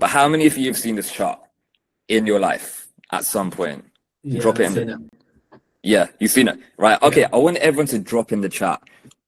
But how many of you have seen this chart in your life at some point? Yeah, Drop it I've seen in. it. Yeah, you've seen it, right? Okay, Yeah. I want everyone to drop in the chat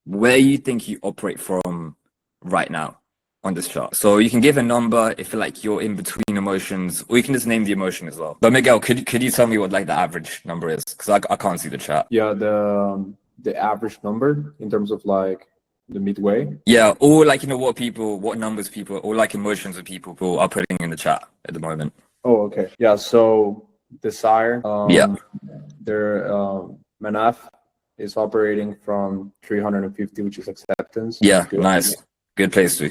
where you think you operate from right now on this chart. So you can give a number if like you're in between emotions, or you can just name the emotion as well. But Miguel, could you tell me what like the average number is? Because I can't see the chart. Yeah, the average number in terms of like the midway. Yeah, or like what numbers people, or like emotions that people are putting in the chat at the moment. Oh, okay. Yeah, so desire. Yeah. Their Manaf is operating from 350, which is acceptance. Yeah, Good. nice. Good place to.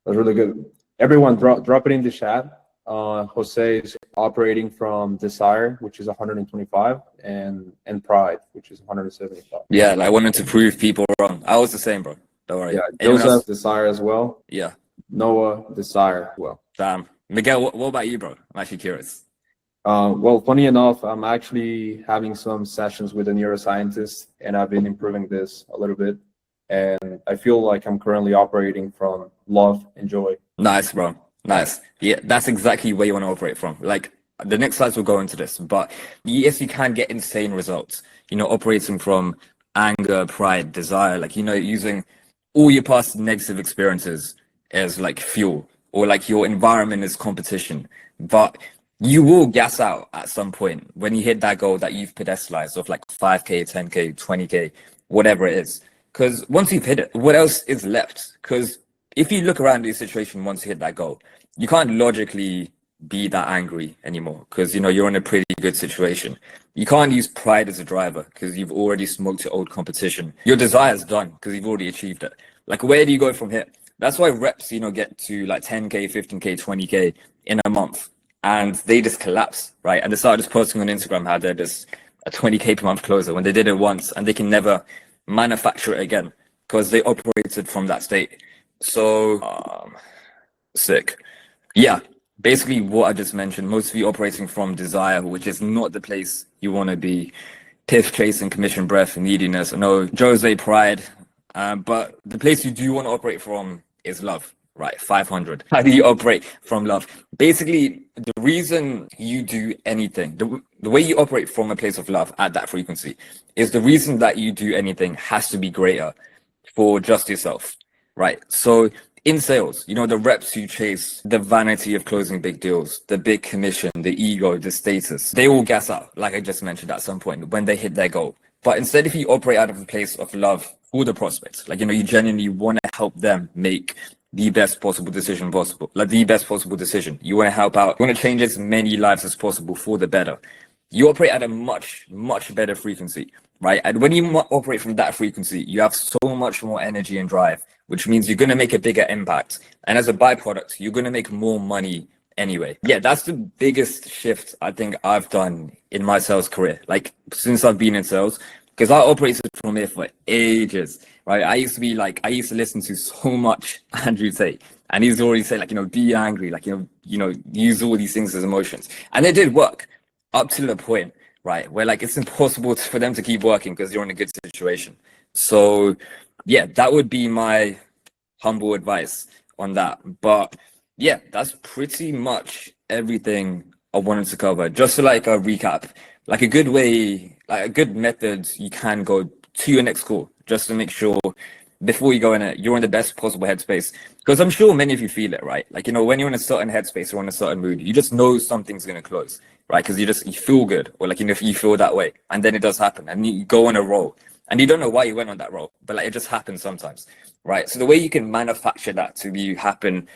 That's really good. Everyone, drop it in the chat. Jose is operating from desire, which is 125, and pride, which is 175. Yeah, like wanting to prove people wrong. I was the same, bro. Don't worry. Yeah, Anyone Joseph else? desire as well. Yeah. Noah desire as well. Damn. Miguel, what about you, bro? I'm actually curious. Well, funny enough, I'm actually having some sessions with a neuroscientist, and I've been improving this a little bit. And I feel like I'm currently operating from love and joy. Nice, bro. Nice. Yeah, that's exactly where you want to operate from. Like the next slides will go into this, but yes, you can get insane results, operating from anger, pride, desire, like, using all your past negative experiences as like fuel, or like your environment as competition. But you will gas out at some point when you hit that goal that you've pedestalized of like 5K, 10K, 20K, whatever it is. Because once you've hit it, what else is left? Because if you look around the situation once you hit that goal, you can't logically be that angry anymore because you're in a pretty good situation. You can't use pride as a driver because you've already smoked your old competition. Your desire is done because you've already achieved it. Like, where do you go from here? That's why reps, get to like 10K, 15K, 20K in a month, and they just collapse, right? And they start just posting on Instagram how they're just a 20K per month closer when they did it once and they can never manufacture it again because they operated from that state. So sick. Yeah, basically what I just mentioned, most of you operating from desire, which is not the place you want to be. Piff chasing, commission breath, neediness. No, Jose pride. But the place you do want to operate from is love, right? 500. How do you operate from love? Basically, the reason you do anything, the way you operate from a place of love at that frequency is the reason that you do anything has to be greater for just yourself, right? So in sales, the reps you chase, the vanity of closing big deals, the big commission, the ego, the status, they all gas out, like I just mentioned at some point when they hit their goal. But instead, if you operate out of a place of love for the prospects, like, you genuinely want to help them make the best possible decision possible, like the best possible decision. You want to help out, you want to change as many lives as possible for the better. You operate at a much, much better frequency, right? And when you operate from that frequency, you have so much more energy and drive, which means you're going to make a bigger impact. And as a byproduct, you're going to make more money anyway. Yeah, that's the biggest shift I think I've done in my sales career, like since I've been in sales, because I operated from it for ages, right? I used to listen to so much Andrew Tate, and he's already said, like, be angry, like, use all these things as emotions. And it did work up to the point, right, where like it's impossible for them to keep working because you're in a good situation. So yeah, that would be my humble advice on that. But yeah, that's pretty much everything I wanted to cover. Just to like a recap, like a good way, like a good method you can go to your next call just to make sure before you go in it, you're in the best possible headspace. Because I'm sure many of you feel it, right? Like, when you're in a certain headspace or in a certain mood, you just know something's going to close, right? Because you feel good, or like, if you feel that way, and then it does happen and you go on a roll and you don't know why you went on that roll, but like it just happens sometimes, right? So the way you can manufacture that to be happen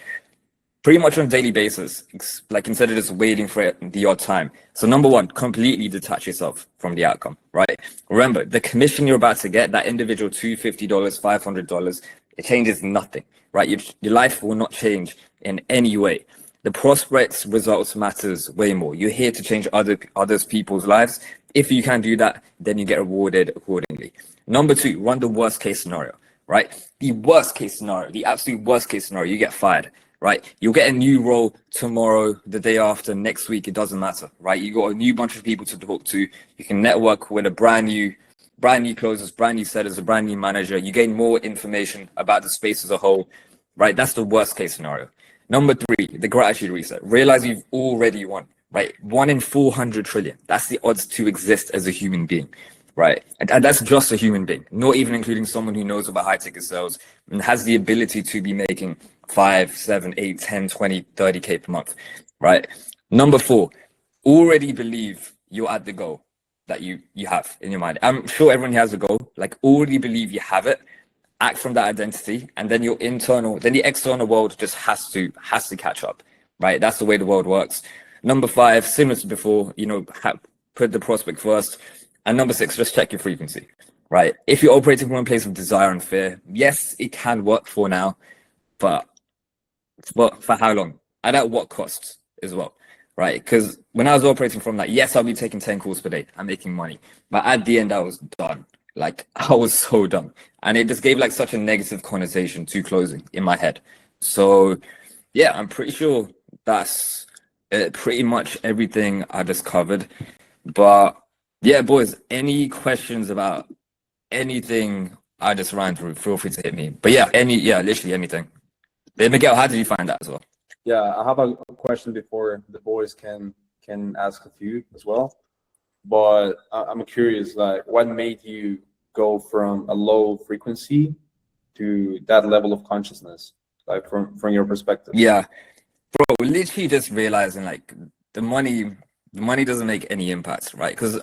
pretty much on a daily basis, like instead of just waiting for it the odd time. So number one, completely detach yourself from the outcome, right? Remember, the commission you're about to get, that individual $250, $500, it changes nothing, right? Your life will not change in any way. The prospects results matters way more. You're here to change others people's lives. If you can do that, then you get rewarded accordingly. Number two, run the worst case scenario, right? The worst case scenario, the absolute worst case scenario, you get fired. Right, you'll get a new role tomorrow, the day after, next week, it doesn't matter, right? You got a new bunch of people to talk to. You can network with a brand new closers, brand new sellers, a brand new manager. You gain more information about the space as a whole, right? That's the worst case scenario. Number three, the gratitude reset. Realize you've already won, right? 1 in 400 trillion. That's the odds to exist as a human being, right? And that's just a human being, not even including someone who knows about high ticket sales and has the ability to be making 5, 7, 8, 10, 20, 30K per month, right? Number four, already believe you're at the goal that you have in your mind. I'm sure everyone has a goal, like already believe you have it, act from that identity, and then the external world just has to catch up, right? That's the way the world works. Number five, similar to before, put the prospect first. And number six, just check your frequency, right? If you're operating from a place of desire and fear, yes, it can work for now, but for how long? And at what cost as well, right? Because when I was operating from that, yes, I'll be taking 10 calls per day. I'm making money. But at the end, I was done. Like, I was so done. And it just gave like such a negative connotation to closing in my head. So, yeah, I'm pretty sure that's pretty much everything I just covered. But yeah, boys, any questions about anything I just ran through, feel free to hit me. But yeah, literally anything. Miguel, how did you find that as well? Yeah, I have a question before the boys can ask a few as well. But I'm curious, like, what made you go from a low frequency to that level of consciousness, like from your perspective? Yeah, bro, literally just realizing like the money doesn't make any impact, right? Because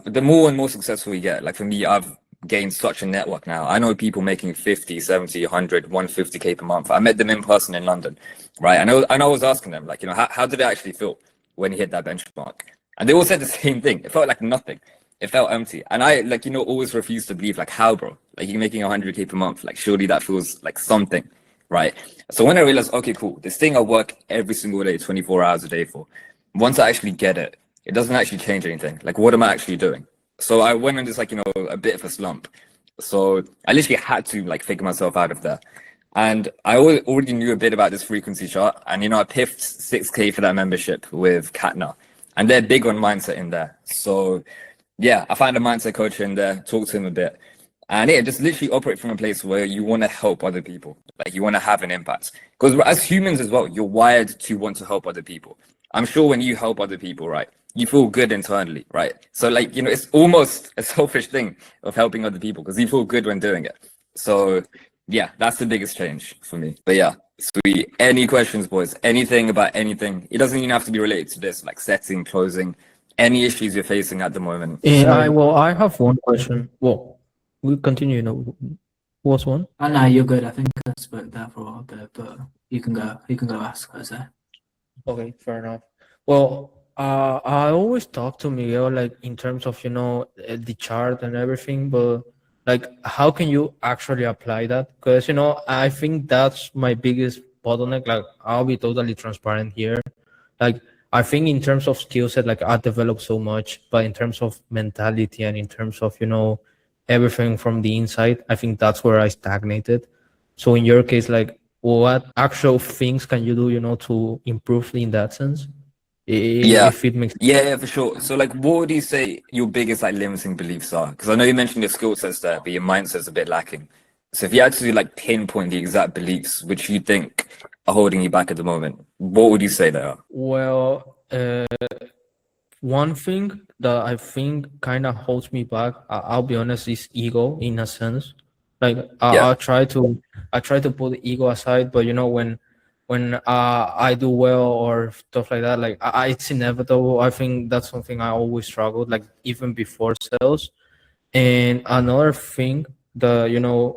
the more and more successful you get, like for me, I've gained such a network now. I know people making 50, 70, 100, 150K per month. I met them in person in London, right? And I was asking them, like, how did it actually feel when you hit that benchmark? And they all said the same thing. It felt like nothing. It felt empty. And I, like, always refused to believe, like, how, bro? Like, you're making 100K per month. Like, surely that feels like something, right? So when I realized, okay, cool, this thing I work every single day, 24 hours a day for, once I actually get it, it doesn't actually change anything. Like, what am I actually doing? So I went on just like, a bit of a slump. So I literally had to like figure myself out of there. And I already knew a bit about this frequency chart. And, I piffed 6K for that membership with Katna. And they're big on mindset in there. So yeah, I found a mindset coach in there, talked to him a bit. And yeah, just literally operate from a place where you want to help other people. Like you want to have an impact. Because as humans as well, you're wired to want to help other people. I'm sure when you help other people, right, you feel good internally, right? So like, it's almost a selfish thing of helping other people because you feel good when doing it. So yeah, that's the biggest change for me. But yeah, sweet. Any questions, boys? Anything about anything? It doesn't even have to be related to this, like setting, closing, any issues you're facing at the moment. I have one question. Well, we continue. What's one? Oh no, you're good. I think I spoke there for a bit, but you can go. You can go ask Jose. Okay, fair enough. Well, I always talk to Miguel like in terms of the chart and everything, but like how can you actually apply that? Because I think that's my biggest bottleneck. Like I'll be totally transparent here. Like I think in terms of skill set, like I developed so much, but in terms of mentality and in terms of everything from the inside, I think that's where I stagnated. So in your case, like what actual things can you do, to improve in that sense? Yeah. If it makes Yeah, for sure. So like, what would you say your biggest like limiting beliefs are? Because I know you mentioned your skill sets there, but your mindset's a bit lacking. So if you had to like pinpoint the exact beliefs which you think are holding you back at the moment, what would you say they are? Well, one thing that I think kind of holds me back, I'll be honest, is ego in a sense. Like Yeah. I try to put the ego aside, but when I do well or stuff like that, like it's inevitable. I think that's something I always struggled, like even before sales. And another thing, the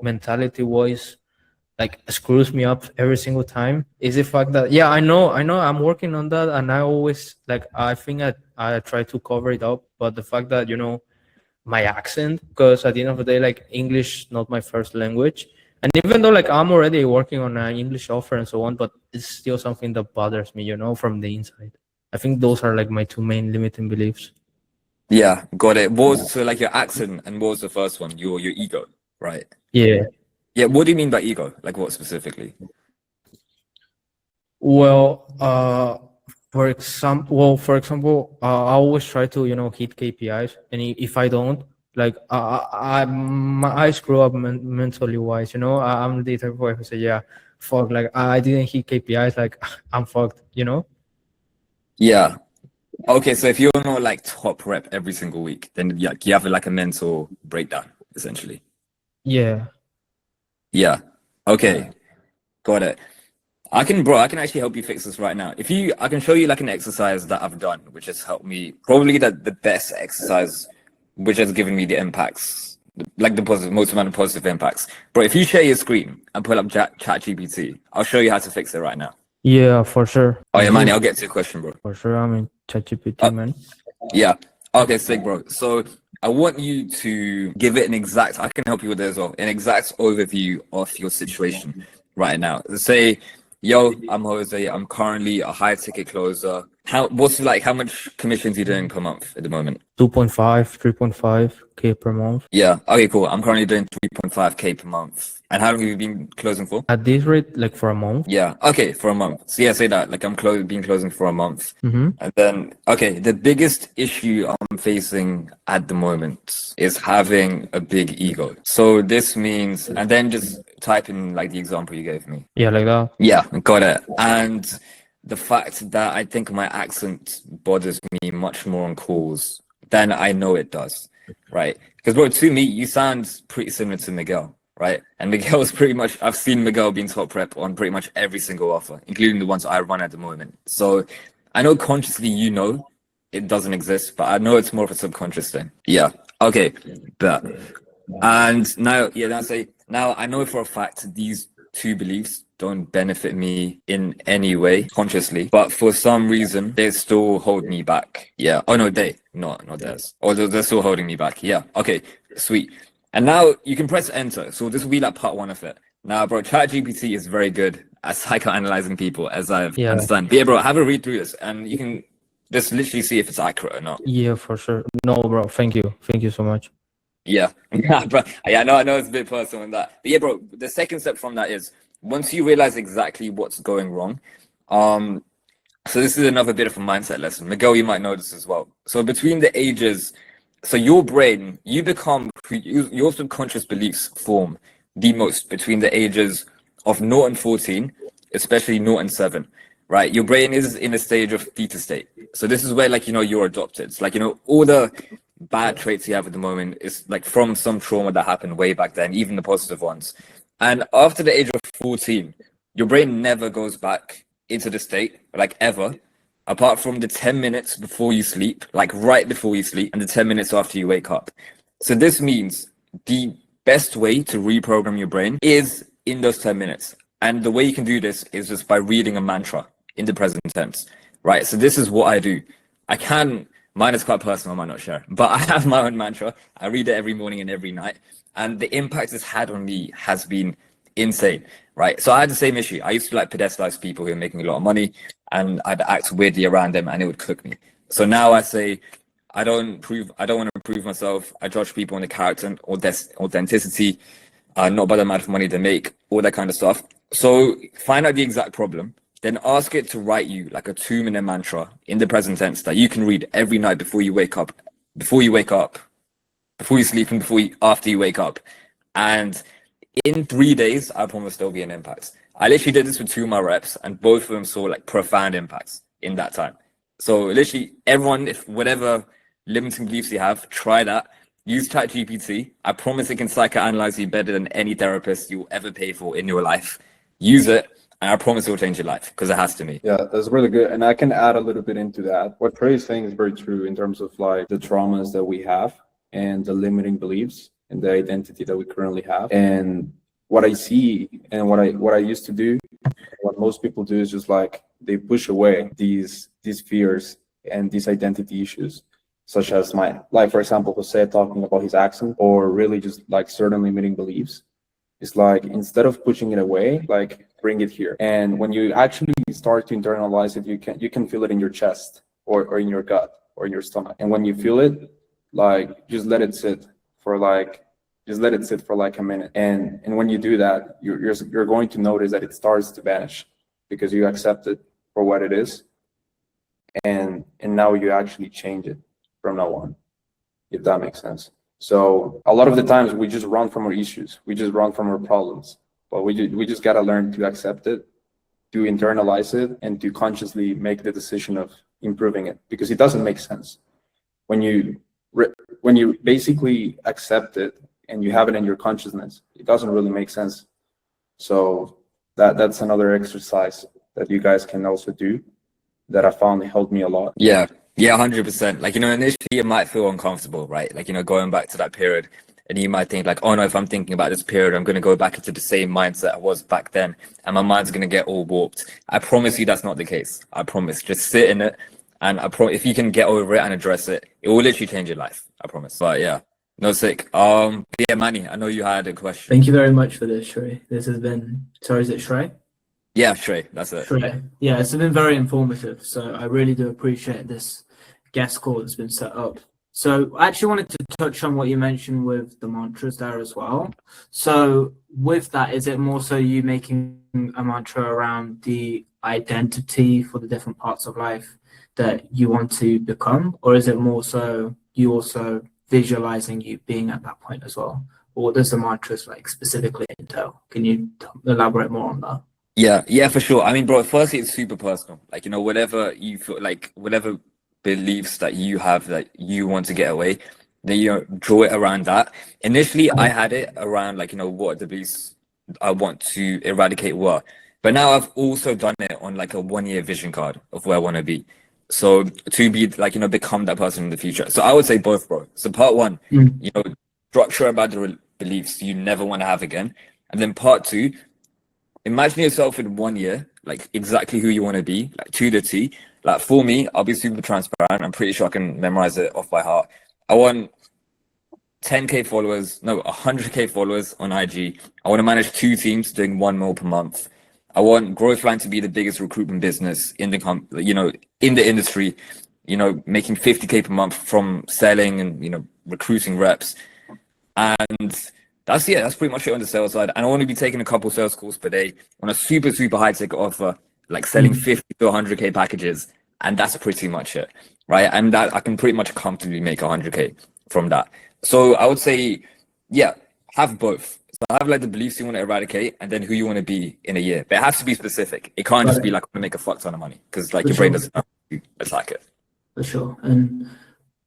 mentality wise, like screws me up every single time is the fact that I know I'm working on that, and I always like I think I try to cover it up, but the fact that my accent, because at the end of the day, like English not my first language, and even though like I'm already working on an English offer and so on, but it's still something that bothers me, from the inside. I think those are like my two main limiting beliefs. Yeah, got it. So like your accent, and what was the first one? Your ego, right? Yeah. Yeah, what do you mean by ego? Like what specifically? Well, for example, I always try to hit KPIs, and if I don't, like I screw up mentally wise. I'm the type of guy who say, yeah, fuck, like I didn't hit KPIs, like I'm fucked, you know? Yeah. Okay, so if you're not like top rep every single week, then yeah, you have like a mental breakdown, essentially. Yeah. Yeah. Okay, got it. I can actually help you fix this right now. I can show you like an exercise that I've done, which has helped me, probably the best exercise, which has given me the impacts, like the positive, most amount of positive impacts. Bro, if you share your screen and pull up ChatGPT, I'll show you how to fix it right now. Yeah, for sure. Oh yeah, Manny, I'll get to your question, bro. For sure, I'm in ChatGPT, Uh, man. Yeah. Okay, sick, bro. So I want you to give it I can help you with it as well, an exact overview of your situation right now. Say, yo, I'm Jose. I'm currently a high ticket closer. How much commissions are you doing per month at the moment? 2.5, 3.5K per month. Yeah. Okay, cool. I'm currently doing 3.5K per month. And how long have you been closing for? At this rate, like for a month. Yeah. Okay, for a month. So yeah, say that. Like been closing for a month. Mm-hmm. And then, okay, the biggest issue I'm facing at the moment is having a big ego. So this means, and then just type in like the example you gave me. Yeah, like that. Yeah, got it. And the fact that I think my accent bothers me much more on calls than I know it does, right? Because bro, to me, you sound pretty similar to Miguel, right? And Miguel's pretty much, I've seen Miguel being top rep on pretty much every single offer, including the ones I run at the moment. So I know consciously you know it doesn't exist, but I know it's more of a subconscious thing. Yeah. Okay. But and now I know for a fact these two beliefs don't benefit me in any way consciously, but for some reason they still hold me back. Yeah. Oh no, not theirs. Although they're still holding me back. Yeah. Okay. Sweet. And now you can press enter. So this will be like part one of it. Now, bro, ChatGPT is very good at psychoanalyzing people, as I've understand. But yeah, bro, have a read through this, and you can just literally see if it's accurate or not. Yeah, for sure. No, bro. Thank you. Thank you so much. Yeah, yeah, bro. Yeah, I know it's a bit personal in that. But yeah, bro, the second step from that is once you realize exactly what's going wrong, so this is another bit of a mindset lesson. Miguel, you might know this as well. So between the ages, so your brain, your subconscious beliefs form the most between the ages of 0 and 14, especially 0 and 7, right? Your brain is in a stage of theta state. So this is where, like, you're adopted. It's like, all the bad traits you have at the moment is like from some trauma that happened way back then, even the positive ones. And after the age of 14, your brain never goes back into the state, like ever, apart from the 10 minutes before you sleep, like right before you sleep, and the 10 minutes after you wake up. So this means the best way to reprogram your brain is in those 10 minutes. And the way you can do this is just by reading a mantra in the present tense, right? So this is what I do. Mine is quite personal, I might not share, but I have my own mantra. I read it every morning and every night. And the impact it's had on me has been insane, right? So I had the same issue. I used to like pedestalize people who are making a lot of money, and I'd act weirdly around them and it would cook me. So now I say, I don't want to prove myself. I judge people on the character and authenticity, not by the amount of money they make, all that kind of stuff. So find out the exact problem, then ask it to write you like a 2-minute mantra in the present tense that you can read every night before you sleep, and after you wake up. And in 3 days, I promise there'll be an impact. I literally did this with 2 of my reps, and both of them saw like profound impacts in that time. So literally everyone, if whatever limiting beliefs you have, try that. Use ChatGPT. I promise it can psychoanalyze you better than any therapist you'll ever pay for in your life. Use it, and I promise it will change your life, because it has to me. Yeah, that's really good. And I can add a little bit into that. What Trey is saying is very true in terms of like the traumas that we have and the limiting beliefs and the identity that we currently have. And what I see and what I used to do, what most people do is just like they push away these fears and these identity issues, such as like for example, Jose talking about his accent, or really just like certain limiting beliefs. It's like instead of pushing it away, like bring it here. And when you actually start to internalize it, you can feel it in your chest or in your gut or in your stomach. And when you feel it, like just let it sit for like a minute. And when you do that, you're going to notice that it starts to vanish because you accept it for what it is. And now you actually change it from now on, if that makes sense. So a lot of the times we just run from our issues. We just run from our problems. but we just gotta learn to accept it, to internalize it, and to consciously make the decision of improving it, because it doesn't make sense when you basically accept it and you have it in your consciousness. It doesn't really make sense. So that's another exercise that you guys can also do that I found helped me a lot. Yeah, 100%. Like, initially it might feel uncomfortable, right? Like, going back to that period, and you might think like, oh no, if I'm thinking about this period, I'm going to go back into the same mindset I was back then, and my mind's going to get all warped. I promise you that's not the case. I promise. Just sit in it, and if you can get over it and address it, it will literally change your life. I promise. But yeah, no, sick. Yeah, Manny, I know you had a question. Thank you very much for this, Shrey. This has been, sorry, is it Shrey? Yeah, Shrey, that's it. Shrey. Yeah, it's been very informative. So I really do appreciate this guest call that's been set up. So I actually wanted to touch on what you mentioned with the mantras there as well. So with that, is it more so you making a mantra around the identity for the different parts of life that you want to become? Or is it more so you also visualizing you being at that point as well? Or what does the mantras like specifically entail? Can you elaborate more on that? Yeah, for sure. I mean, bro, firstly, it's super personal. Like, whatever you feel like, whatever beliefs that you have that you want to get away, then draw it around that. Initially, I had it around like, what the beliefs I want to eradicate were. But now I've also done it on like a 1-year vision card of where I want to be. So to be like, become that person in the future. So I would say both, bro. So part one, structure about the beliefs you never want to have again. And then part two, imagine yourself in 1 year, like exactly who you want to be, like to the T. Like for me, I'll be super transparent. I'm pretty sure I can memorize it off by heart. I want 100K followers on IG. I want to manage 2 teams doing 1 mil per month. I want Growthline to be the biggest recruitment business in the in the industry, making 50K per month from selling and, recruiting reps. And that's pretty much it on the sales side. And I want to be taking a couple sales calls per day on a super, super high ticket offer, like selling 50 to 100K packages. And that's pretty much it, right? And that I can pretty much comfortably make 100K from that. So I would say, yeah, have both. So have like the beliefs you want to eradicate and then who you want to be in a year. But it has to be specific. It can't just be like, I'm going to make a fuck ton of money, because like your brain doesn't know to attack it. For sure. And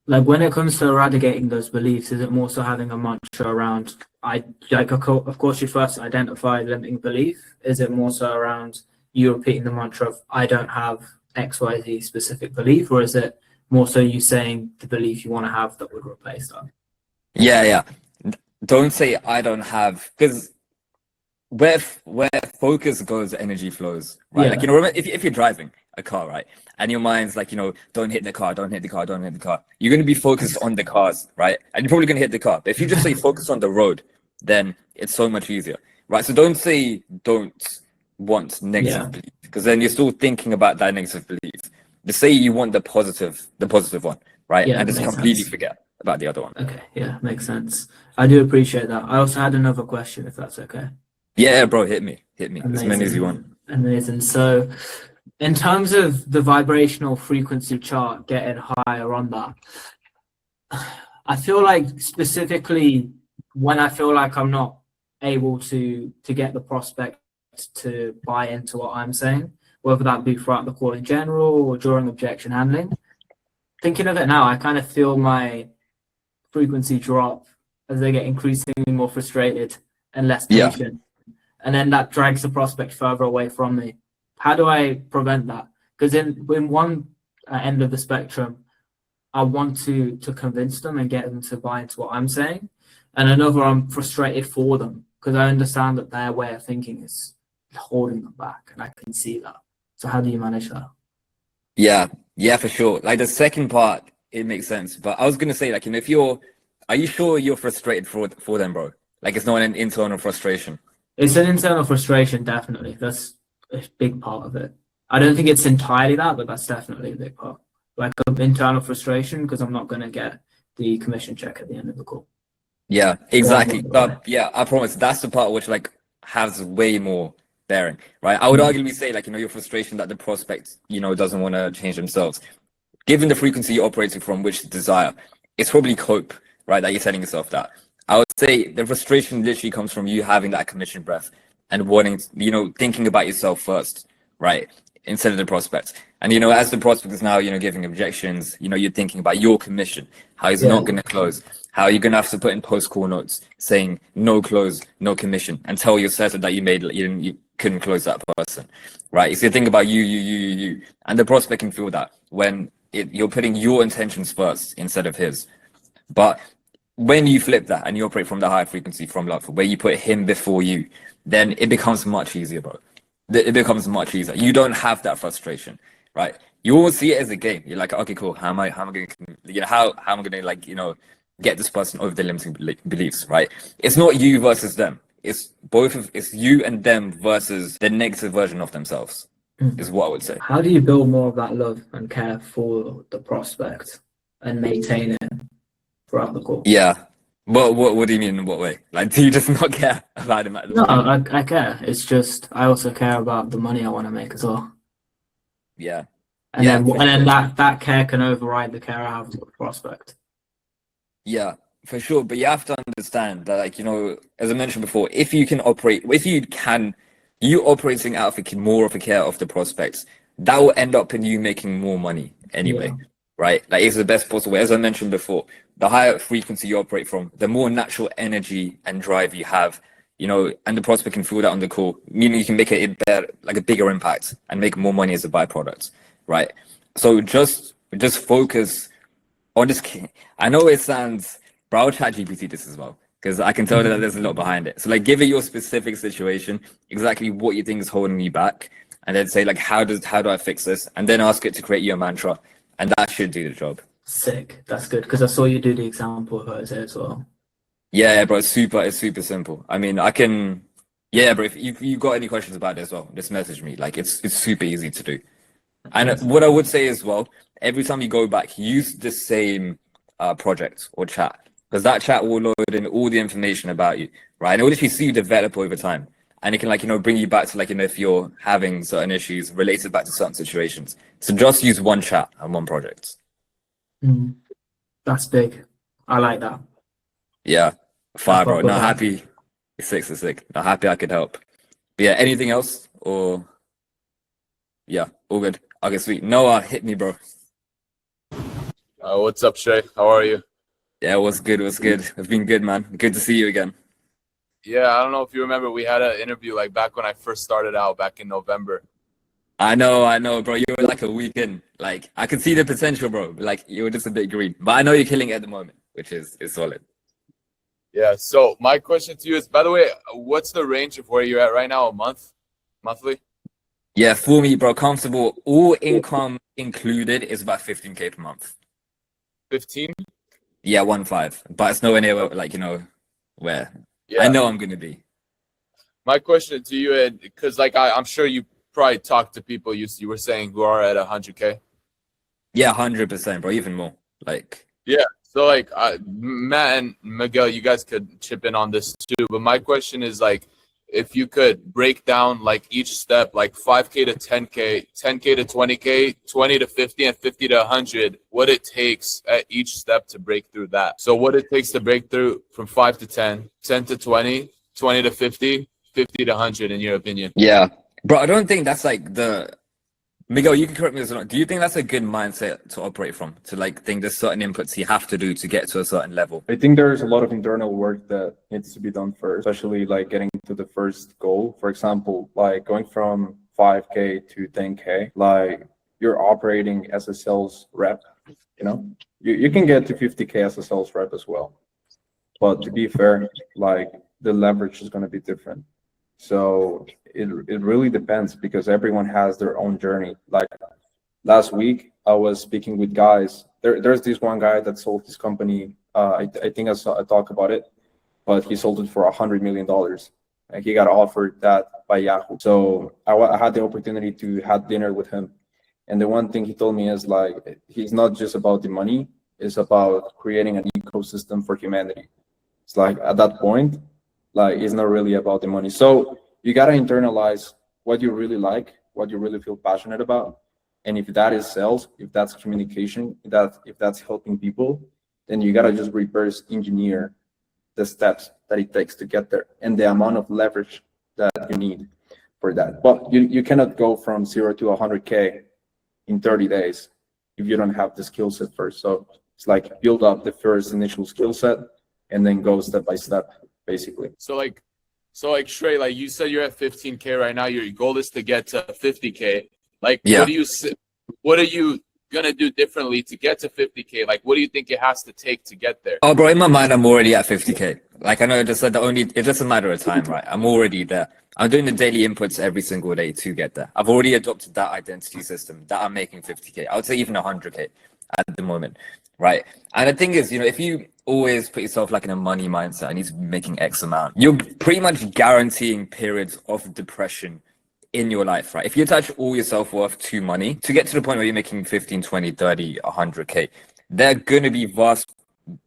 like when it comes to eradicating those beliefs, is it more so having a mantra around, of course you first identify limiting belief. Is it more so around you repeating the mantra of, I don't have XYZ specific belief, or is it more so you saying the belief you want to have that would replace that? Yeah. Don't say I don't have, because where focus goes, energy flows, right? Yeah. Like, if you're driving a car, right, and your mind's like, don't hit the car, don't hit the car, don't hit the car, you're going to be focused on the cars, right? And you're probably going to hit the car. But if you just say focus on the road, then it's so much easier, right? So don't say don't want negative belief, because then you're still thinking about that negative belief. Just say you want the positive one, right? Yeah, and just completely forget about the other one. Okay, yeah, makes sense. I do appreciate that. I also had another question, if that's okay. Yeah, bro, hit me. Amazing. As many as you want. Amazing. So in terms of the vibrational frequency chart getting higher on that, I feel like specifically when I feel like I'm not able to get the prospect to buy into what I'm saying, whether that be throughout the call in general or during objection handling, thinking of it now, I kind of feel my frequency drop as they get increasingly more frustrated and less patient. And then that drags the prospect further away from me. How do I prevent that? Because in one end of the spectrum, I want to convince them and get them to buy into what I'm saying. And another, I'm frustrated for them because I understand that their way of thinking is holding them back, and I can see that. So how do you manage that? Yeah, for sure. Like the second part, it makes sense. But I was gonna say, like, are you sure you're frustrated for them, bro? Like, it's not an internal frustration. It's an internal frustration, definitely. That's a big part of it. I don't think it's entirely that, but that's definitely a big part. Like an internal frustration because I'm not gonna get the commission check at the end of the call. Yeah, exactly. Yeah, I promise that's the part which like has way more bearing, right? I would arguably say, like, your frustration that the prospect, doesn't want to change themselves. Given the frequency you're operating from, which desire, it's probably cope, right? That you're telling yourself that. I would say the frustration literally comes from you having that commission breath and wanting, thinking about yourself first, right? Instead of the prospect. And, as the prospect is now, giving objections, you're thinking about your commission, how it's not going to close, how you're going to have to put in post-call notes saying no close, no commission, and tell your setter that you couldn't close that person, right? So you think about you, and the prospect can feel that when you're putting your intentions first instead of his. But when you flip that and you operate from the high frequency, from love, where you put him before you, then it becomes much easier, bro. It becomes much easier. You don't have that frustration, right? You all see it as a game. You're like, okay, cool. How am I going to, how am I going to, get this person over the limiting beliefs, right? It's not you versus them. It's it's you and them versus the negative version of themselves, is what I would say. How do you build more of that love and care for the prospect and maintain it throughout the call? Yeah. What do you mean in what way? Like, do you just not care about him at the moment? No, I care. It's just I also care about the money I want to make as well. Yeah. And Yeah, then that care can override the care I have for the prospect. Yeah, for sure. But you have to understand that, like, as I mentioned before, if you operating out of more of a care of the prospects, that will end up in you making more money anyway, right? Like, it's the best possible way. As I mentioned before, the higher frequency you operate from, the more natural energy and drive you have, and the prospect can feel that on the call, meaning you can make a bigger impact and make more money as a byproduct, right? So just focus on this. I know it sounds, but I'll chat GPT this as well, because I can tell that there's a lot behind it. So, like, give it your specific situation, exactly what you think is holding you back, and then say, like, how do I fix this? And then ask it to create you a mantra, and that should do the job. Sick. That's good, because I saw you do the example of Jose as well. Yeah, bro, it's super simple. I mean, bro, if you've got any questions about it as well, just message me. Like, it's super easy to do. And what I would say as well, every time you go back, use the same project or chat, because that chat will load in all the information about you, right? And it will literally see you develop over time, and it can bring you back to if you're having certain issues related back to certain situations. So just use one chat and one project. That's big. I like that. Yeah, fire, bro. Not happy. It's sick. Not happy I could help. But yeah, anything else or? Yeah, all good. Okay, sweet. Noah, hit me, bro. What's up, Shay? How are you? Yeah, what's good? It's been good, man. Good to see you again. Yeah, I don't know if you remember, we had an interview back when I first started out back in November. I know, bro. You were like a week in. Like, I could see the potential, bro. Like, you were just a bit green. But I know you're killing it at the moment, which is solid. Yeah, so my question to you is, by the way, what's the range of where you're at right now, monthly? Yeah, for me, bro, comfortable. All income included is about 15K per month. 15? Yeah, 15. But it's nowhere near where I know I'm gonna be. My question to you, Ed, because I'm sure you probably talked to people you were saying who are at 100K. Yeah, 100%, bro. Even more. Yeah. So Matt and Miguel, you guys could chip in on this too. But my question is if you could break down each step, 5K to 10K, 10K to 20K, 20 to 50, and 50 to 100, what it takes at each step to break through that. So what it takes to break through from 5 to 10, 10 to 20, 20 to 50, 50 to 100, in your opinion? Yeah, bro, I don't think that's Miguel, you can correct me as well. Do you think that's a good mindset to operate from? To think there's certain inputs you have to do to get to a certain level? I think there's a lot of internal work that needs to be done first, especially getting to the first goal. For example, going from 5K to 10K, you're operating as a sales rep, you can get to 50K as a sales rep as well. But to be fair, the leverage is going to be different. So it really depends, because everyone has their own journey. Last week, I was speaking with guys. There's this one guy that sold his company. I think I talk about it, but he sold it for $100 million. And he got offered that by Yahoo. So I had the opportunity to have dinner with him. And the one thing he told me is he's not just about the money. It's about creating an ecosystem for humanity. It's at that point, it's not really about the money. So you got to internalize what you really like, what you really feel passionate about. And if that is sales, if that's communication, if that's helping people, then you got to just reverse engineer the steps that it takes to get there and the amount of leverage that you need for that. But you cannot go from 0 to 100K in 30 days if you don't have the skill set first. So it's like build up the first initial skill set and then go step by step, basically. So like Shrey, like you said, you're at 15K right now. Your goal is to get to 50K. Like, Yeah. what are you gonna do differently to get to 50K? Like, what do you think it has to take to get there? Oh, bro, in my mind, I'm already at 50K. Like, I know I just said it doesn't matter of time, right? I'm already there. I'm doing the daily inputs every single day to get there. I've already adopted that identity system that I'm making 50K. I would say even 100K at the moment, right? And the thing is, if you always put yourself like in a money mindset, I need to be making X amount, you're pretty much guaranteeing periods of depression in your life, right? If you attach all your self-worth to money, to get to the point where you're making 15, 20, 30, 100K, they're going to be vast,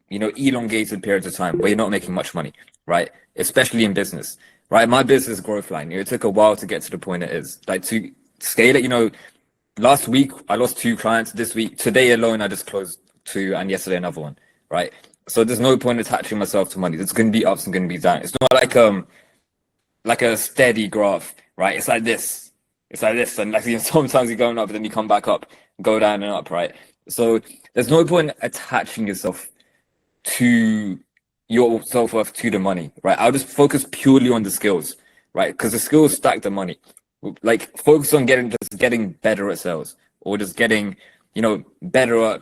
elongated periods of time where you're not making much money, right? Especially in business, right? My business growth line, it took a while to get to the point it is. Like, to scale it, last week I lost 2 clients. This week, today alone, I just closed 2, and yesterday another one, right? So there's no point attaching myself to money. There's going to be ups and going to be downs. It's not like a steady graph, right? It's like this, and like sometimes you're going up, but then you come back up, go down and up, right? So there's no point attaching yourself to your self-worth to the money, right? I'll just focus purely on the skills, right? Because the skills stack the money. Like, focus on getting better at sales, or just getting, better at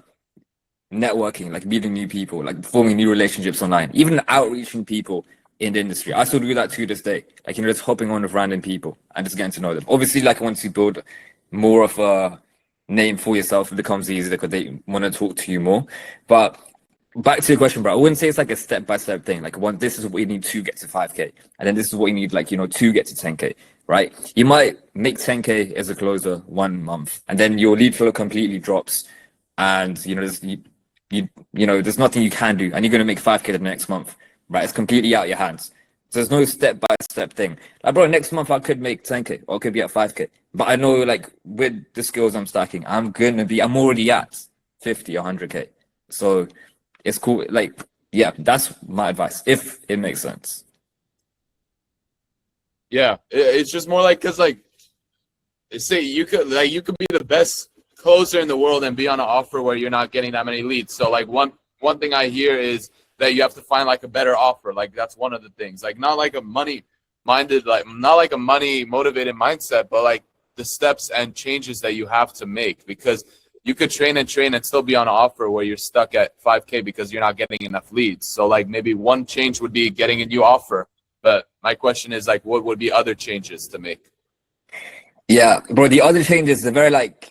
networking, like meeting new people, like forming new relationships online, even outreaching people in the industry. I still do that to this day. Like, just hopping on with random people and just getting to know them. Obviously, like, once you build more of a name for yourself, it becomes easier because they want to talk to you more. But back to your question, bro, I wouldn't say it's like a step-by-step thing. Like, this is what you need to get to 5K, and then this is what you need, like, to get to 10K, right? You might make 10K as a closer 1 month, and then your lead flow completely drops, and there's nothing you can do, and you're going to make 5K the next month, right? It's completely out of your hands. So there's no step-by-step thing. Like, bro, next month I could make 10K, or I could be at 5K, but I know, like, with the skills I'm stacking, I'm already at 50, 100K. So it's cool. Like, yeah, that's my advice, if it makes sense. Yeah, it's just more like, because, like, say you could be the best closer in the world and be on an offer where you're not getting that many leads. So, like, one thing I hear is that you have to find, like, a better offer. Like, that's one of the things. Like, not like a money motivated mindset, but like the steps and changes that you have to make, because you could train and still be on an offer where you're stuck at 5K because you're not getting enough leads. So, like, maybe one change would be getting a new offer. But my question is, like, what would be other changes to make? Yeah, bro, the other changes, they're very, like,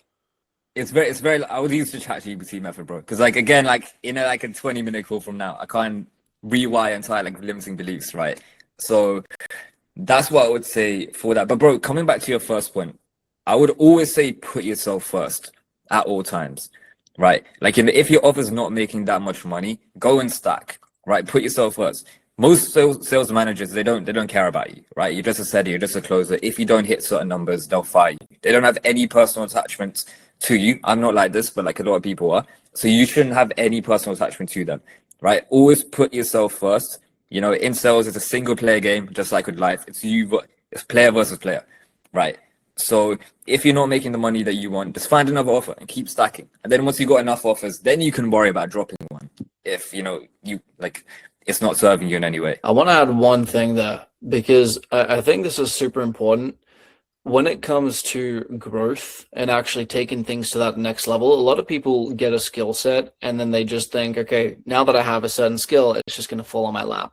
it's very, I would use the ChatGPT method, bro. Because, like, again, like, in a 20-minute call from now, I can't rewire entire, like, limiting beliefs, right? So that's what I would say for that. But, bro, coming back to your first point, I would always say put yourself first at all times, right? Like, if your offer's not making that much money, go and stack, right? Put yourself first. Most sales managers, they don't care about you, right? You're just a setter, you're just a closer. If you don't hit certain numbers, they'll fire you. They don't have any personal attachment to you. I'm not like this, but like a lot of people are. So you shouldn't have any personal attachment to them, right? Always put yourself first. In sales, it's a single player game, just like with life. It's player versus player, right? So if you're not making the money that you want, just find another offer and keep stacking. And then once you got enough offers, then you can worry about dropping one if you like it's not serving you in any way. I want to add one thing there, because I think this is super important. When it comes to growth and actually taking things to that next level, a lot of people get a skill set and then they just think, okay, now that I have a certain skill, it's just going to fall on my lap.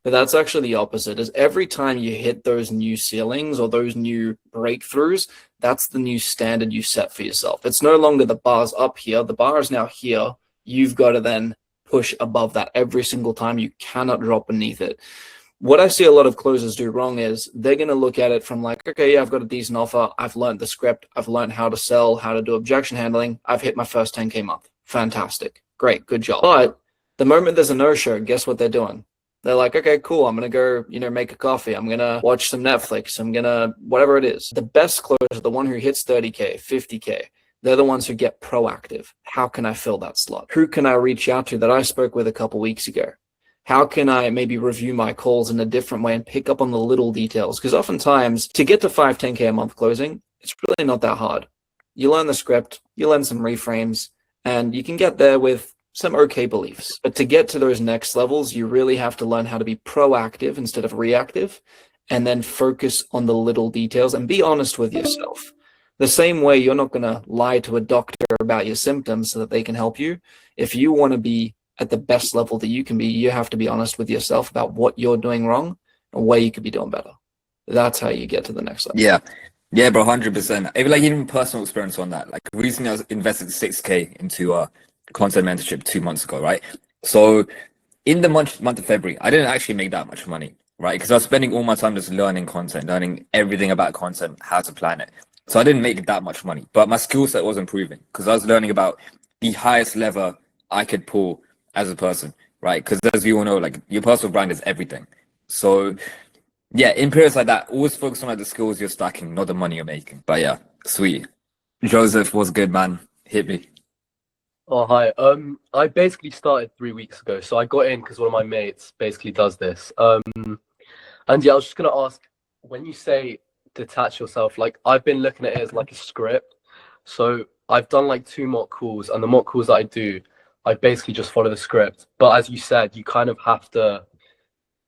But that's actually the opposite. Is every time you hit those new ceilings or those new breakthroughs, that's the new standard you set for yourself. It's no longer the bar's up here. The bar is now here. You've got to then push above that every single time. You cannot drop beneath it. What I see a lot of closers do wrong is they're going to look at it from like, okay, yeah, I've got a decent offer. I've learned the script. I've learned how to sell, how to do objection handling. I've hit my first 10K month. Fantastic. Great. Good job. But the moment there's a no-show, guess what they're doing? They're like, okay, cool. I'm going to go, make a coffee. I'm going to watch some Netflix. I'm going to, whatever it is. The best closer, the one who hits 30K, 50K, they're the ones who get proactive. How can I fill that slot? Who can I reach out to that I spoke with a couple weeks ago? How can I maybe review my calls in a different way and pick up on the little details? Because oftentimes to get to 5, 10K a month closing, it's really not that hard. You learn the script, you learn some reframes, and you can get there with some okay beliefs. But to get to those next levels, you really have to learn how to be proactive instead of reactive, and then focus on the little details and be honest with yourself. The same way you're not going to lie to a doctor about your symptoms so that they can help you. If you want to be at the best level that you can be, you have to be honest with yourself about what you're doing wrong and where you could be doing better. That's how you get to the next level. Yeah, bro, 100%. Even personal experience on that. Like recently, I was invested 6K into content mentorship 2 months ago, right? So in the month of February, I didn't actually make that much money, right? Because I was spending all my time just learning content, learning everything about content, how to plan it. So I didn't make that much money, but my skill set was improving because I was learning about the highest lever I could pull as a person, right? Because as you all know, like your personal brand is everything. So yeah, in periods like that, always focus on like the skills you're stacking, not the money you're making. But yeah, sweet. Joseph was good, man. Hit me. Oh, hi. I basically started 3 weeks ago, so I got in because one of my mates basically does this. And yeah, I was just gonna ask, when you say detach yourself, like I've been looking at it as like a script. So I've done like 2 mock calls, and the mock calls that I do, I basically just follow the script. But as you said, you kind of have to,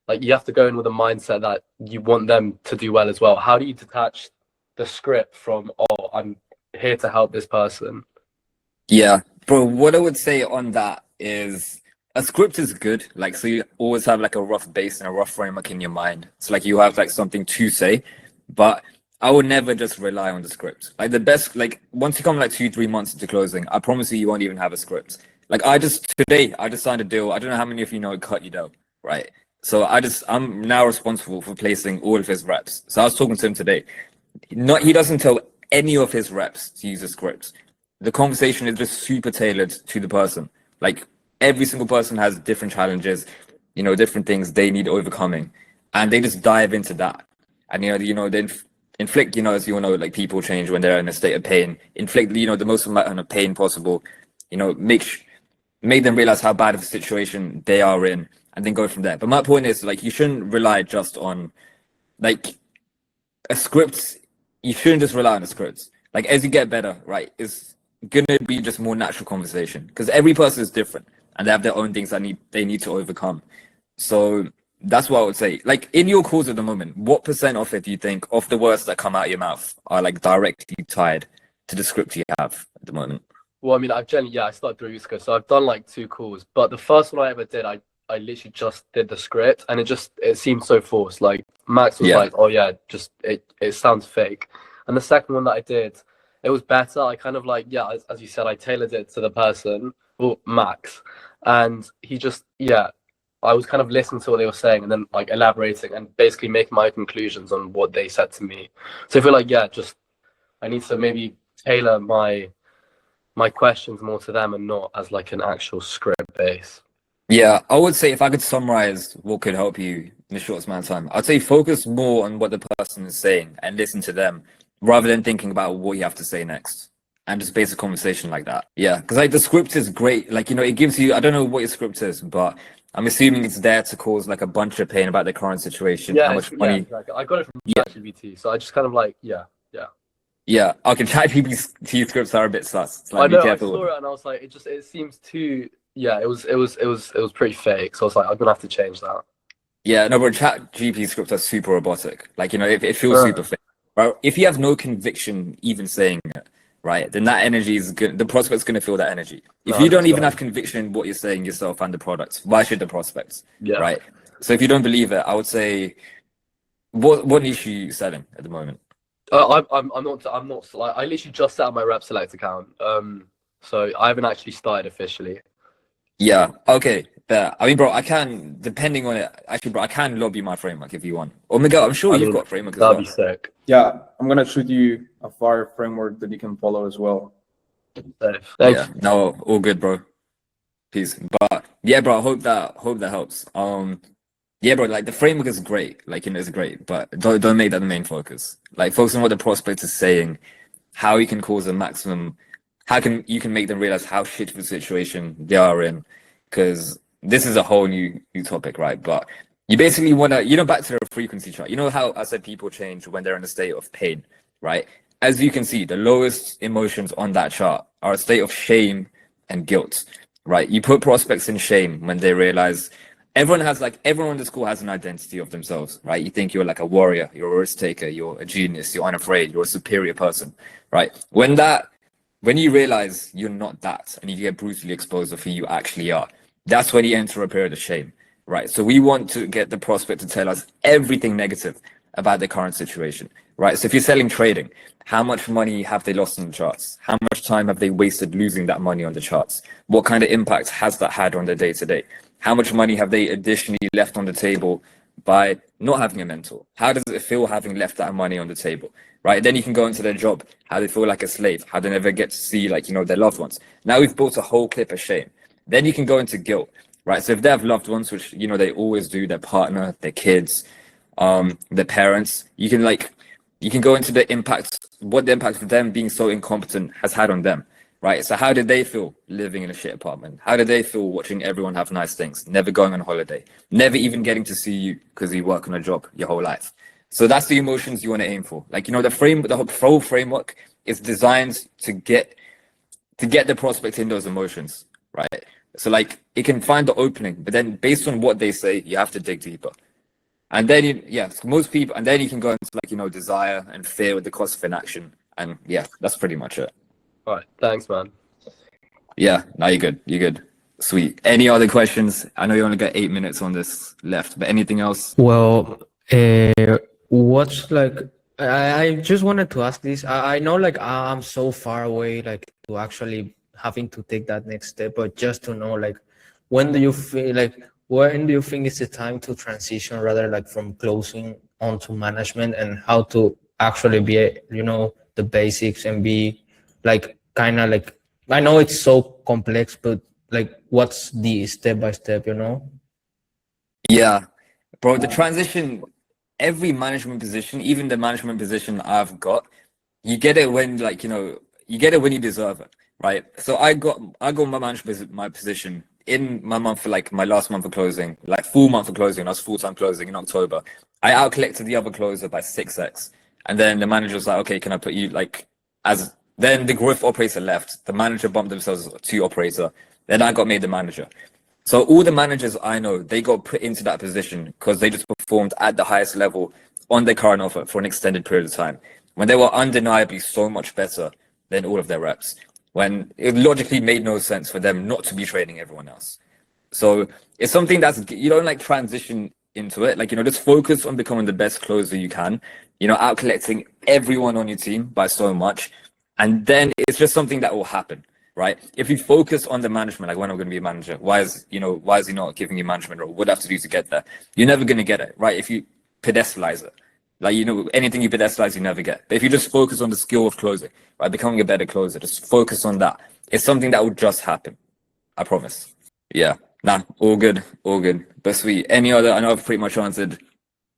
like, you have to go in with a mindset that you want them to do well as well. How do you detach the script from, oh, I'm here to help this person? Yeah, bro, what I would say on that is a script is good. Like, so you always have like a rough base and a rough framework in your mind. So like you have like something to say, but I would never just rely on the script. Like the best, like once you come like 2, 3 months into closing, I promise you won't even have a script. Like today I just signed a deal. I don't know how many of you know Cut You Dough, right? So I'm now responsible for placing all of his reps. So I was talking to him today. He doesn't tell any of his reps to use a script. The conversation is just super tailored to the person. Like every single person has different challenges, different things they need overcoming, and they just dive into that. And they inflict, as you all know, like people change when they're in a state of pain. Inflict, the most amount of pain possible. Make them realize how bad of a situation they are in, and then go from there. But my point is, like, you shouldn't rely just on like a script. You shouldn't just rely on a script. Like as you get better, right, it's gonna be just more natural conversation because every person is different and they have their own things that they need to overcome. So that's what I would say. Like in your calls at the moment, what % of it do you think of the words that come out of your mouth are like directly tied to the script you have at the moment? Well, I mean, I started 3 weeks ago, so I've done like 2 calls. But the first one I ever did, I literally just did the script, and it seemed so forced. Like Max was like, "Oh yeah, just it sounds fake." And the second one that I did, it was better. I kind of like, yeah, as you said, I tailored it to the person, or Max, and he just, yeah, I was kind of listening to what they were saying and then like elaborating and basically making my conclusions on what they said to me. So I feel like, yeah, just I need to maybe tailor my questions more to them and not as like an actual script base. Yeah, I would say if I could summarize what could help you in the shortest amount of time, I'd say focus more on what the person is saying and listen to them rather than thinking about what you have to say next, and just base a conversation like that. Yeah, because like the script is great. Like, it gives you, I don't know what your script is, but I'm assuming it's there to cause like a bunch of pain about the current situation, how much money. Yeah, exactly. I got it from ChatGPT, so I just kind of like, yeah. Yeah, okay, ChatGPT scripts are a bit sus. It's like, I know, be I careful. saw it and I was like, it seems too, yeah, it was pretty fake. So I was like, I'm gonna have to change that. Yeah, no, but ChatGPT scripts are super robotic. Like, it feels super fake. Right? If you have no conviction even saying it, right, then that energy is good. The prospect's going to feel that energy. If you don't even have conviction in what you're saying yourself and the product, why should the prospects? Yeah. Right. So if you don't believe it, I would say, what niche are you selling at the moment? I'm not like, I literally just set up my Rep Select account. So I haven't actually started officially. Yeah. Okay. There. I mean, bro, I can, depending on it. Actually, bro, I can lobby my framework if you want. Or Miguel, I'm sure you've got a framework as well. That'd be sick. Yeah, I'm gonna shoot you a fire framework that you can follow as well. Thanks. No, all good, bro. Peace. But yeah, bro, I hope that helps. Yeah, bro, like the framework is great. Like, it's great, but don't make that the main focus. Like, focus on what the prospect is saying, how you can cause a maximum, you can make them realize how shit of a situation they are in. Because this is a whole new topic, right? But you basically want to, back to the frequency chart. You know how I said people change when they're in a state of pain, right? As you can see, the lowest emotions on that chart are a state of shame and guilt, right? You put prospects in shame when they realize everyone in the school has an identity of themselves, right? You think you're like a warrior, you're a risk taker, you're a genius, you're unafraid, you're a superior person, right? When you realize you're not that and you get brutally exposed of who you actually are, that's when you enter a period of shame, right? So we want to get the prospect to tell us everything negative about the current situation, right? So if you're selling trading, how much money have they lost on the charts? How much time have they wasted losing that money on the charts? What kind of impact has that had on their day-to-day? How much money have they additionally left on the table by not having a mentor? How does it feel having left that money on the table, right? Then you can go into their job, how they feel like a slave, how they never get to see their loved ones. Now we've built a whole clip of shame. Then you can go into guilt, right? So if they have loved ones, which, they always do, their partner, their kids, their parents, you can go into the impact, what the impact of them being so incompetent has had on them, right? So how did they feel living in a shit apartment? How did they feel watching everyone have nice things, never going on holiday, never even getting to see you because you work on a job your whole life? So that's the emotions you want to aim for. The whole framework is designed to get the prospect in those emotions, right? So it can find the opening, but then based on what they say, you have to dig deeper. And then most people, and then you can go into desire and fear with the cost of inaction. And that's pretty much it. All right, thanks, man. Yeah, no, you're good. You're good. Sweet. Any other questions? I know you only got 8 minutes on this left, but anything else? Well, what's I just wanted to ask this. I know I'm so far away to actually having to take that next step, but just to know when do you feel when do you think is the time to transition rather from closing onto management, and how to actually be the basics and be kind of I know it's so complex, but what's the step by step, Yeah, bro, the transition, every management position, even the management position I've got, you get it when you get it when you deserve it, right? So I got my position in my month, my last month of closing, full month of closing. I was full-time closing in October. I out collected the other closer by 6x, and then the manager was like, okay, can I put you as then the growth operator left, the manager bumped themselves to operator, then I got made the manager. So all the managers I know, they got put into that position because they just performed at the highest level on their current offer for an extended period of time, when they were undeniably so much better than all of their reps, when it logically made no sense for them not to be trading everyone else. So it's something that's, you don't transition into it. Just focus on becoming the best closer you can, out collecting everyone on your team by so much. And then it's just something that will happen, right? If you focus on the management, when I'm going to be a manager, why is he not giving you management, or what do I have to do to get there? You're never going to get it, right? If you pedestalize it, anything you pedestalize, you never get. But if you just focus on the skill of closing, right, becoming a better closer, just focus on that. It's something that will just happen. I promise. Yeah. Nah, all good. But sweet. Any other? I know I've pretty much answered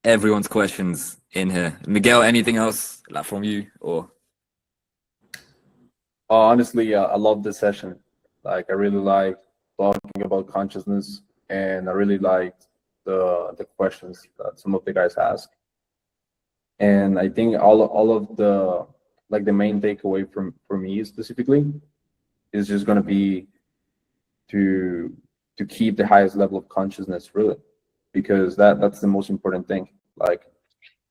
everyone's questions in here. Miguel, anything else from you or? Honestly, I love this session. I really like talking about consciousness, and I really liked the questions that some of the guys asked. And I think all of the the main takeaway for me specifically is just gonna be to keep the highest level of consciousness, really, because that's the most important thing.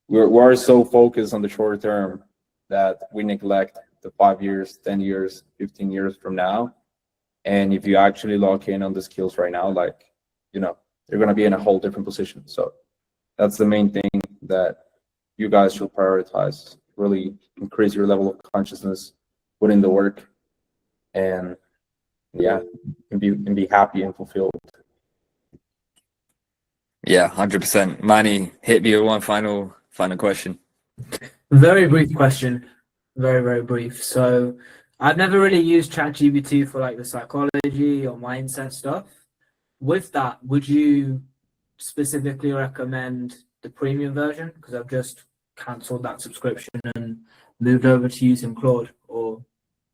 We're so focused on the short term that we neglect the 5 years, 10 years, 15 years from now. And if you actually lock in on the skills right now, you're going to be in a whole different position. So that's the main thing that you guys should prioritize. Really increase your level of consciousness, put in the work, and be happy and fulfilled. Yeah, 100%. Manny, hit me with one final question. Very brief question. Very, very brief. So I've never really used ChatGPT for the psychology or mindset stuff. With that, would you specifically recommend the premium version? Because I've just cancelled that subscription and moved over to using Claude. Or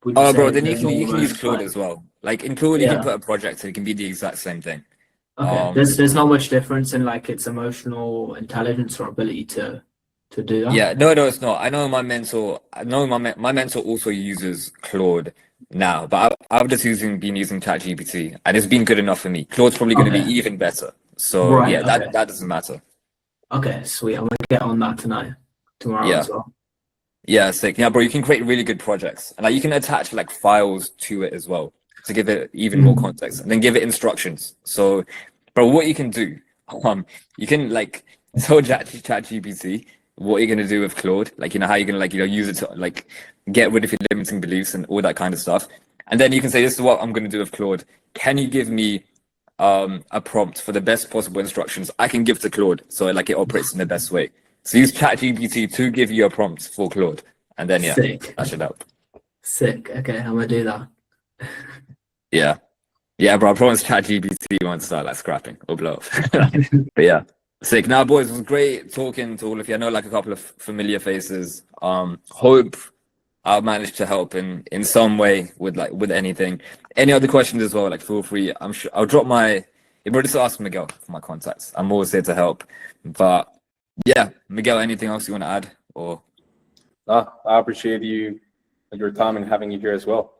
would you Oh, bro, say then the you can normal use version's Claude fine? as well. In Claude, you Yeah. can put a project, so it can be the exact same thing. Okay. There's not much difference in like its emotional intelligence or ability to do that. Yeah, no, it's not. I know my mentor. I know my mentor also uses Claude now, but I've just been using ChatGPT, and it's been good enough for me. Claude's probably going to be Okay. even better. So Right. yeah, Okay. that doesn't matter. Okay. Sweet. I'm gonna get on that tomorrow Yeah. as well. Yeah, sick. Yeah, bro, you can create really good projects, and like you can attach like files to it as well to give it even more context, and then give it instructions. So, bro, what you can do, you can like tell ChatGPT what you're gonna do with Claude, like how you're gonna use it to like get rid of your limiting beliefs and all that kind of stuff, and then you can say, "This is what I'm gonna do with Claude. Can you give me a prompt for the best possible instructions I can give to Claude, so like it operates in the best way?" So use ChatGPT to give you a prompt for Claude, and then yeah, Sick. that should help. Sick. Okay, I'm gonna do that. Yeah, yeah, bro. I promise ChatGPT won't start like scrapping or blow up. But yeah, sick. Now, boys, it was great talking to all of you. I know like a couple of familiar faces. Hope I'll manage to help in some way with anything. Any other questions as well? Like, feel free. I'm sure I'll drop my. You better just ask Miguel for my contacts. I'm always here to help. But yeah, Miguel, anything else you want to add? Or I appreciate your time and having you here as well.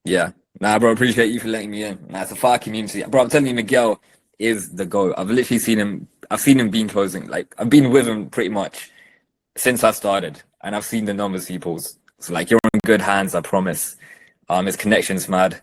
yeah, nah, bro, appreciate you for letting me in. Nah, it's a fire community, bro. I'm telling you, Miguel is the GOAT. I've literally seen him. I've seen him bean closing. Like I've been with him pretty much since I started, and I've seen the numbers he pulls. So like you're in good hands, I promise. His connection's mad.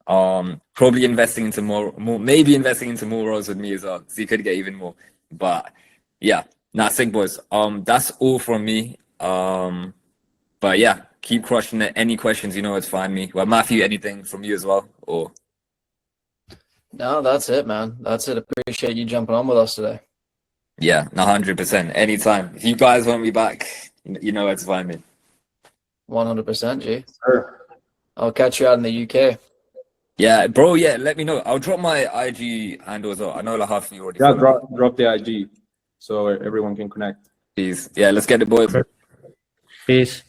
Probably investing into more, maybe investing into more roles with me as well, so you could get even more. But yeah, nah, sick boys. That's all from me. But yeah, keep crushing it. Any questions, you know where to find me. Well, Matthew, anything from you as well? Or No, that's it, man. That's it. Appreciate you jumping on with us today. yeah, 100%. Anytime. If you guys want me back, you know where to find me. 100%, G. Sure. I'll catch you out in the UK. Yeah, bro. Yeah, let me know. I'll drop my IG handle as well. I know like half of you already. Yeah, follow me. drop the IG so everyone can connect. Peace. Yeah, let's get it, boys. Peace.